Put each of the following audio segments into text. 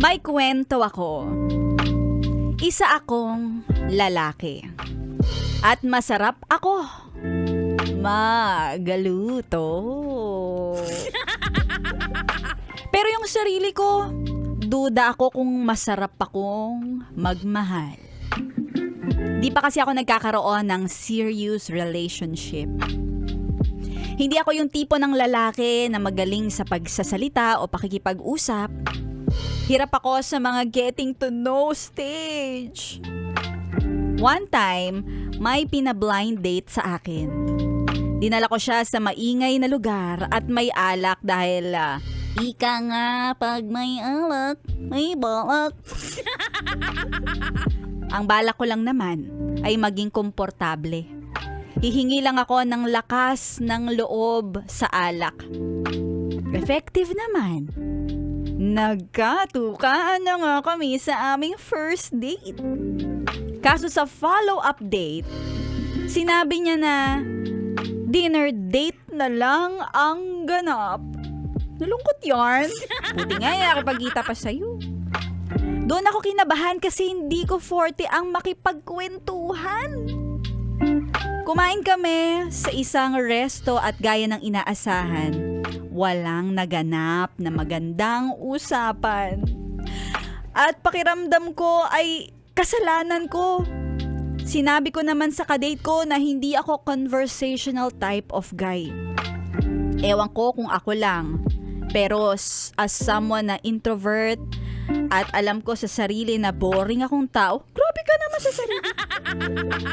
May kwento ako. Isa akong lalaki. At masarap ako magaluto. Pero yung sarili ko, duda ako kung masarap akong magmahal. Di pa kasi ako nagkakaroon ng serious relationship. Hindi ako yung tipo ng lalaki na magaling sa pagsasalita o pakikipag-usap. Hirap ako sa mga getting to know stage. One time, may pina-blind date sa akin. Dinala ko siya sa maingay na lugar at may alak dahil ika nga pag may alak, may balak. Ang balak ko lang naman ay maging komportable. Hihingi lang ako ng lakas ng loob sa alak. Effective naman. Nagkatukaan na nga kami sa aming first date. Kaso sa follow-up date, sinabi niya na dinner date na lang ang ganap. Nalungkot yarn. Buti nga nakipagkita pa sa'yo. Doon ako kinabahan kasi hindi ko forte ang makipagkwentuhan. Kumain kami sa isang resto at gaya ng inaasahan, walang naganap na magandang usapan. At pakiramdam ko ay kasalanan ko. Sinabi ko naman sa kadate ko na hindi ako conversational type of guy. Ewan ko kung ako lang. Pero as someone na introvert at alam ko sa sarili na boring akong tao, grabe ka naman sa sarili.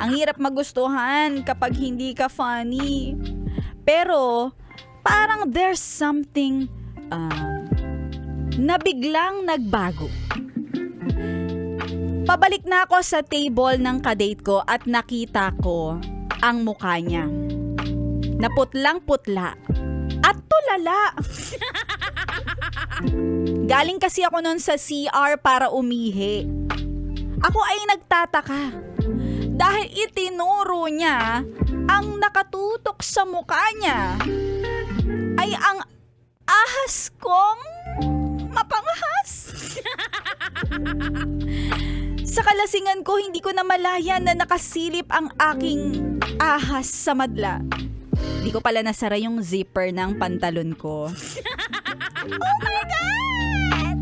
Ang hirap magustuhan kapag hindi ka funny. Pero parang there's something na biglang nagbago. Pabalik na ako sa table ng kadate ko at nakita ko ang mukha niya. Naputlang-putla at tulala. Galing kasi ako noon sa CR para umihi. Ako ay nagtataka dahil itinuro niya ang nakatutok sa mukha niya ay ang ahas kong mapangahas. Sa kalasingan ko, hindi ko namalayan na nakasilip ang aking ahas sa madla. Hindi ko pala nasara yung zipper ng pantalon ko. Oh my God!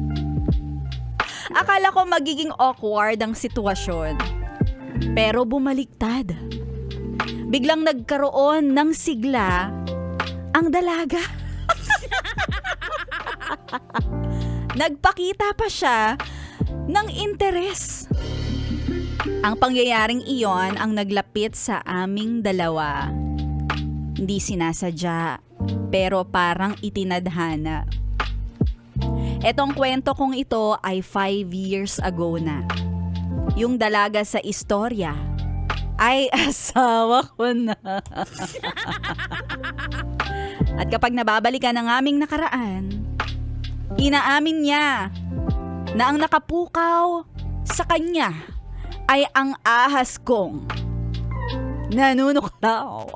Akala ko magiging awkward ang sitwasyon. Pero bumaliktad. Biglang nagkaroon ng sigla ang dalaga. Nagpakita pa siya ng interes. Ang pangyayaring iyon ang naglapit sa aming dalawa. Hindi sinasadya, pero parang itinadhana. Etong kwento kong ito ay 5 years ago na. Yung dalaga sa istorya ay asawa ko na. At kapag nababalikan ang aming nakaraan, inaamin niya na ang nakapukaw sa kanya ay ang ahas kong nanunuklaw.